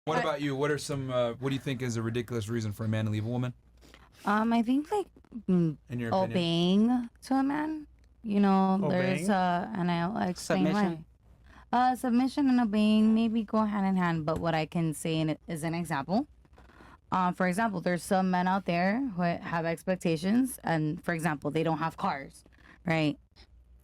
What about you? What are some? What do you think is a ridiculous reason for a man to leave a woman? I think like In your opinion? obeying to a man. You know, Obeying? there's and I'll explain Submission? why. Submission and obeying maybe go hand in hand, but what I can say is an example. For example, there's some men out there who have expectations, and for example, they don't have cars, right?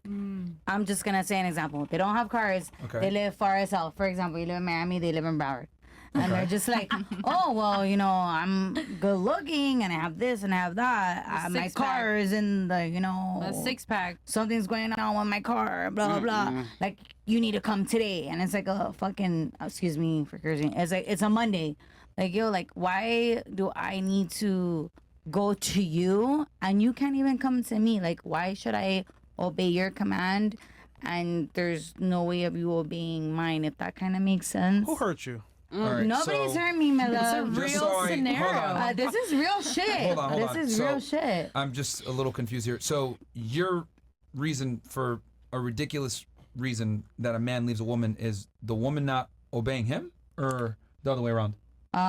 I'm just gonna say an example. They don't have cars. Okay. They live far as hell. For example, you live in Miami, they live in Broward. And they're just like, oh, well, you know, I'm good looking and I have this and I have that. My car is in the, you know, A six-pack. something's going on with my car, blah, blah, blah. Like, you need to come today. And it's like a fucking, excuse me for cursing. It's like, it's a Monday. Like, yo, like, why do I need to go to you and you can't even come to me? Like, why should I obey your command and there's no way of you obeying mine, if that kind of makes sense? Who hurt you? All right, Nobody's so, hurt me, my It's a love. Just real so hold scenario. on. This is real shit. Hold on, hold on. This is So- real shit. I'm just a little confused here. So your reason for a ridiculous reason that a man leaves a woman is the woman not obeying him, or the other way around? you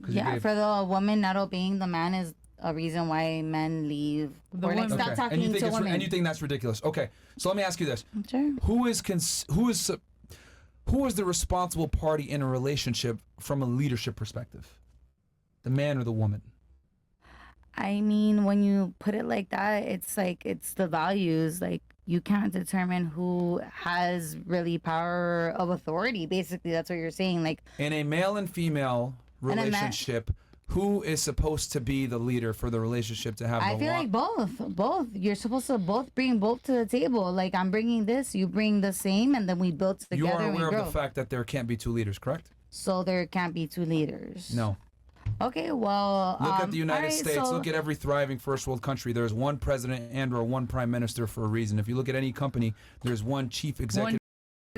Yeah, gave- for the woman not obeying the man is a reason why men leave or like women. stop talking and you think to it's, women. and you think that's ridiculous? Okay, so let me ask you this: Sure. who is the responsible party in a relationship from a leadership perspective? The man or the woman? I mean, when you put it like that, it's like it's the values. Like you can't determine who has really power of authority. Basically, that's what you're saying. Like In a male and female And a ma- relationship, who is supposed to be the leader for the relationship to have I the feel like both. You're supposed to bring both to the table. Like I'm bringing this, you bring the same, and then we build together You are and we aware grow. of the fact that there can't be two leaders, correct? So there can't be two leaders. No. Okay, well, Look at the United alright, States. so- Look at every thriving first world country. There's one president and or one prime minister for a reason. If you look at any company, there's one chief executive.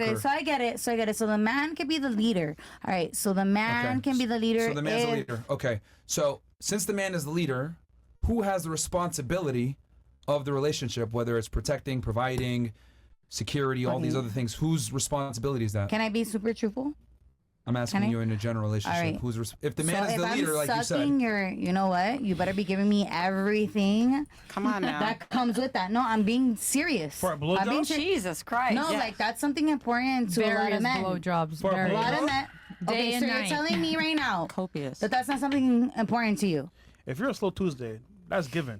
Okay, so I get it. So the man can be the leader. All right. So the man Okay. can be the leader. So the man's the if- leader. Okay. So since the man is the leader, who has the responsibility of the relationship, whether it's protecting, providing, security, all these other things? Whose responsibility is that? Can I be super truthful? I'm asking can I? you in a general relationship. All right. If the man so is the if leader, I'm like you sucking said, your, you know what? You better be giving me everything Come on now. that comes with that. No, I'm being serious. For a blowjob? I'm being Jesus Christ. No, Yeah. like that's something important to a lot Various of men. blowjobs. For a A Very. lot blowjob? of men. Day Okay, and so night. you're telling me right now Copious. that that's not something important to you. If you're a slow Tuesday, that's given.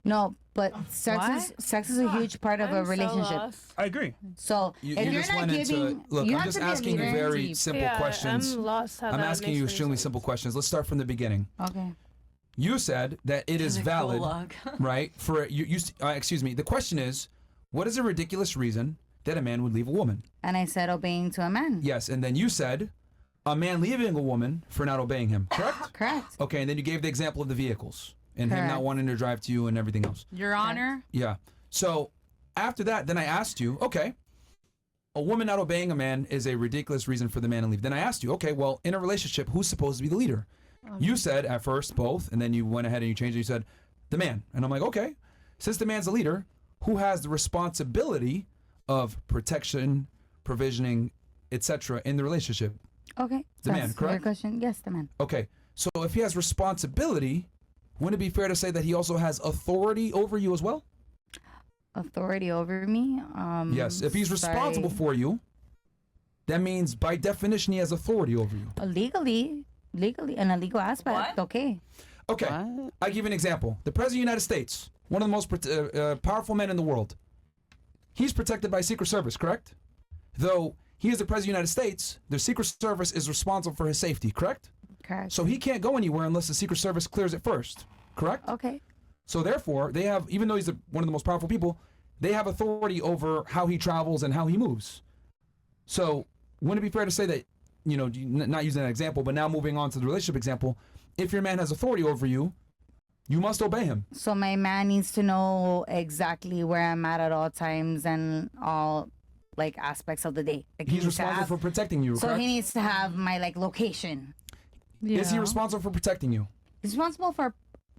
No, but sex is a huge part of a relationship. I agree. So you if you're just not went into giving, it. Look, you I'm have just to be a asking you leader. very simple questions. I'm lost how I'm that asking you makes any extremely sense. simple questions. Let's start from the beginning. Okay. You said that it is valid, right? For you excuse me. The question is, what is a ridiculous reason that a man would leave a woman? And I said obeying to a man. Yes, and then you said a man leaving a woman for not obeying him. Correct? Correct. Okay, and then you gave the example of the vehicles and him not Correct. wanting to drive to you and everything else. Your Honor. Yeah. So after that, then I asked you, okay, a woman not obeying a man is a ridiculous reason for the man to leave. Then I asked you, okay, well, in a relationship, who's supposed to be the leader? You said at first both, and then you went ahead and you changed it. You said the man. And I'm like, okay, since the man's the leader, who has the responsibility of protection, provisioning, etc. in the relationship? Okay. The man, That's correct? Your question? Yes, the man. Okay, so if he has responsibility, wouldn't it be fair to say that he also has authority over you as well? Authority over me. Yes, if he's responsible for you, that means by definition he has authority over you. legally, in a legal aspect. Okay. Okay, What? I'll give you an example. The President of the United States, one of the most powerful men in the world, he's protected by Secret Service, correct? Though he is the President of the United States, the Secret Service is responsible for his safety, correct? Correct. So he can't go anywhere unless the Secret Service clears it first, correct? Okay. So therefore, they have, even though he's one of the most powerful people, they have authority over how he travels and how he moves. So wouldn't it be fair to say that, you know, not using that example, but now moving on to the relationship example, if your man has authority over you, you must obey him. So my man needs to know exactly where I'm at all times and all like aspects of the day. Like, he He's needs to responsible for have- protecting you, So correct? he needs to have my like location. Is he Yeah. responsible for protecting you? He's responsible for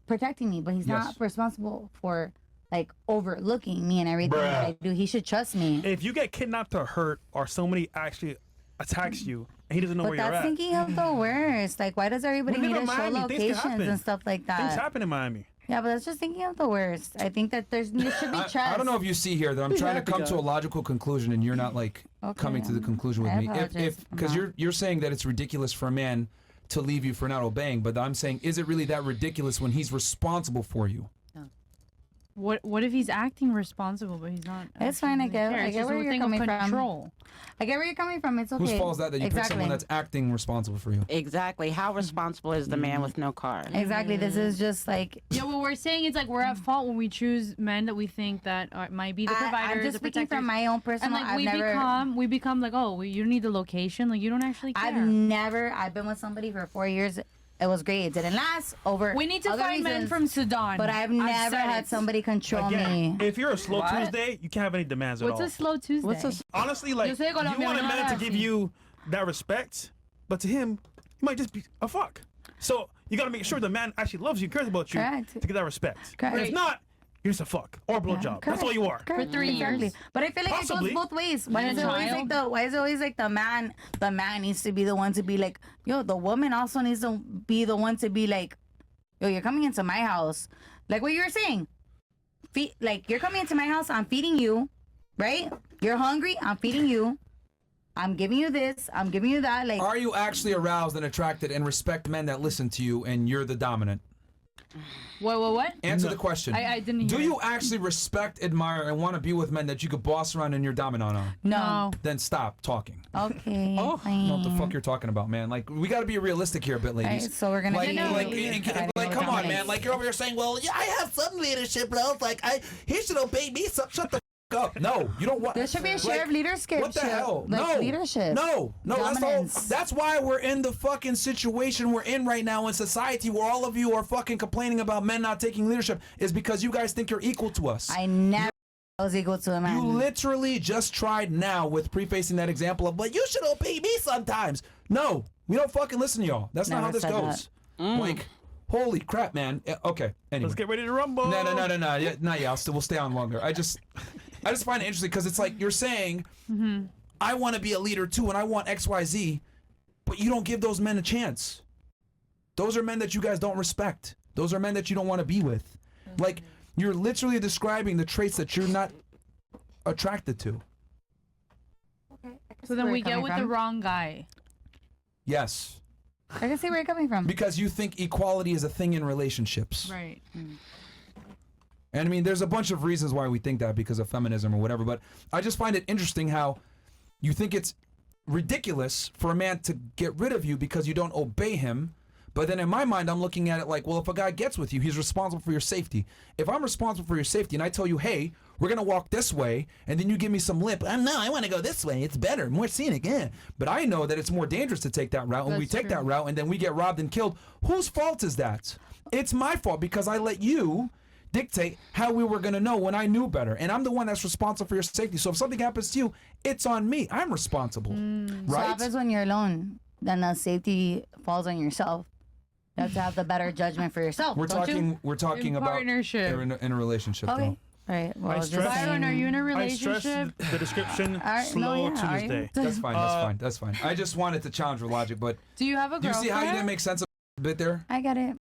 protecting me, but he's Yes. not responsible for like overlooking me and everything that I do. He should trust me. If you get kidnapped or hurt, or somebody actually attacks you, and he doesn't know But where you're that's at. thinking of the worst. Like, why does everybody We need live to in show Miami. Things can locations happen. and stuff like Things that? happen in Miami. Yeah, but that's just thinking of the worst. I think that there should be trust. I don't know if you see here that I'm trying to come to a God. logical conclusion, and you're not like Okay. coming to the conclusion with I me. apologize. Because you're saying that it's ridiculous for a man to leave you for not obeying, but I'm saying, is it really that ridiculous when he's responsible for you? What if he's acting responsible, but he's not? It's fine, I actually get- there? I It's get just where a you're thing of coming from. control. I get where you're coming from. It's okay. Whose fault is that you pick someone that's acting responsible for you? Exactly. How responsible is the man with no car? Exactly. This is just like. Yeah, what we're saying is like we're at fault when we choose men that we think that might be the providers, I'm just the speaking protectors. from my own And personal. like I've we become like, oh, you don't need the location. Like you don't actually care. I've been with somebody for 4 years. It was great. It didn't last over. We need to other find men reasons, from Sudan. But I've never said had it. somebody control Again, me. if you're a slow What? Tuesday, you can't have any demands What's at all. a slow Tuesday? What's a Honestly, like Yo soy you want a colombiana, man to give así. you that respect, but to him, you might just be a fuck. So you gotta make sure the man actually loves you, cares about you, Correct. to get that respect. Correct. But if not, you're just a fuck or a blowjob. That's all you are. Correct. 3 Exactly. years. But I feel like Possibly. it goes both ways. Why is And it a always like child? why is it always like the man needs to be the one to be like, yo, the woman also needs to be the one to be like, yo, you're coming into my house. Like what you were saying. Like you're coming into my house, I'm feeding you, right? You're hungry, I'm feeding you. I'm giving you this, I'm giving you that. Like Are you actually aroused and attracted and respect men that listen to you and you're the dominant? What? Answer the question. I didn't hear Do it. you actually respect, admire, and want to be with men that you could boss around and you're dominant on? no. Then stop talking. Okay. I don't know what the fine. fuck you're talking about, man. Like, we got to be realistic here a bit, ladies. Alright, so we're gonna like, be like, providing like, no come on, dominance. man. Like, you're over here saying, well, yeah, I have some leadership, but I was like, he should obey me. So shut the fuck up. No, you don't want. There should be a share of leadership. What the hell? Like no. leadership. No. Dominance. That's why we're in the fucking situation we're in right now in society where all of you are fucking complaining about men not taking leadership is because you guys think you're equal to us. I never was equal to a man. You literally just tried now with prefacing that example of, but you should obey me sometimes. No, we don't fucking listen to y'all. That's not how Never this said goes. Like, holy crap, man. Okay, anyway. Let's get ready to rumble. No. Yeah, not yeah. We'll stay on longer. I just find it interesting because it's like you're saying, I want to be a leader too, and I want X, Y, Z, but you don't give those men a chance. Those are men that you guys don't respect. Those are men that you don't want to be with. Like, you're literally describing the traits that you're not attracted to. So then we get with the wrong guy. Yes, I can see where you're coming from. because you think equality is a thing in relationships. Right. And I mean, there's a bunch of reasons why we think that because of feminism or whatever, but I just find it interesting how you think it's ridiculous for a man to get rid of you because you don't obey him. But then in my mind, I'm looking at it like, well, if a guy gets with you, he's responsible for your safety. If I'm responsible for your safety and I tell you, hey, we're going to walk this way, and then you give me some lip, no, I want to go this way. It's better, more scenic, yeah. But I know that it's more dangerous to take that route, and we That's take true. that route, and then we get robbed and killed. Whose fault is that? It's my fault because I let you dictate how we were going to know when I knew better. And I'm the one that's responsible for your safety. So if something happens to you, it's on me. I'm responsible. So Right? happens when you're alone. Then the safety falls on yourself. You have to have the better judgment for yourself. We're don't you? talking In about partnership. in a relationship Okay. though. Right. Well, I just stress- Byron, are you in a I stress relationship? the description right, slow no, yeah, are you? Tuesday. That's fine. That's fine. I just wanted to challenge your logic, but Do you have a do you girlfriend? see how you didn't make sense of a bit there? I get it.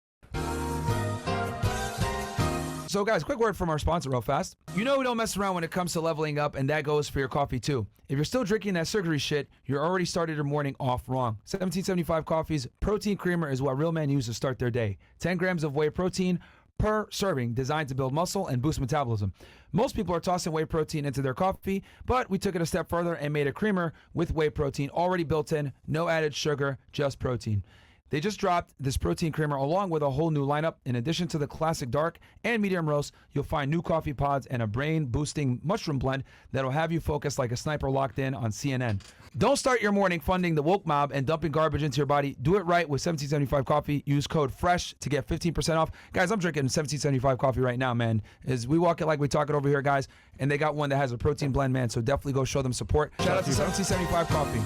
So guys, quick word from our sponsor real fast. You know we don't mess around when it comes to leveling up, and that goes for your coffee too. If you're still drinking that sugary shit, you're already started your morning off wrong. 1775 Coffee's protein creamer is what real men use to start their day. 10 grams of whey protein per serving, designed to build muscle and boost metabolism. Most people are tossing whey protein into their coffee, but we took it a step further and made a creamer with whey protein already built in, no added sugar, just protein. They just dropped this protein creamer along with a whole new lineup. In addition to the classic dark and medium roast, you'll find new coffee pods and a brain-boosting mushroom blend that'll have you focused like a sniper locked in on CNN. Don't start your morning funding the woke mob and dumping garbage into your body. Do it right with 1775 Coffee. Use code FRESH to get 15% off. Guys, I'm drinking 1775 Coffee right now, man. As we walk it like we talk it over here, guys, and they got one that has a protein blend, man, so definitely go show them support. Shout out to 1775 Coffee.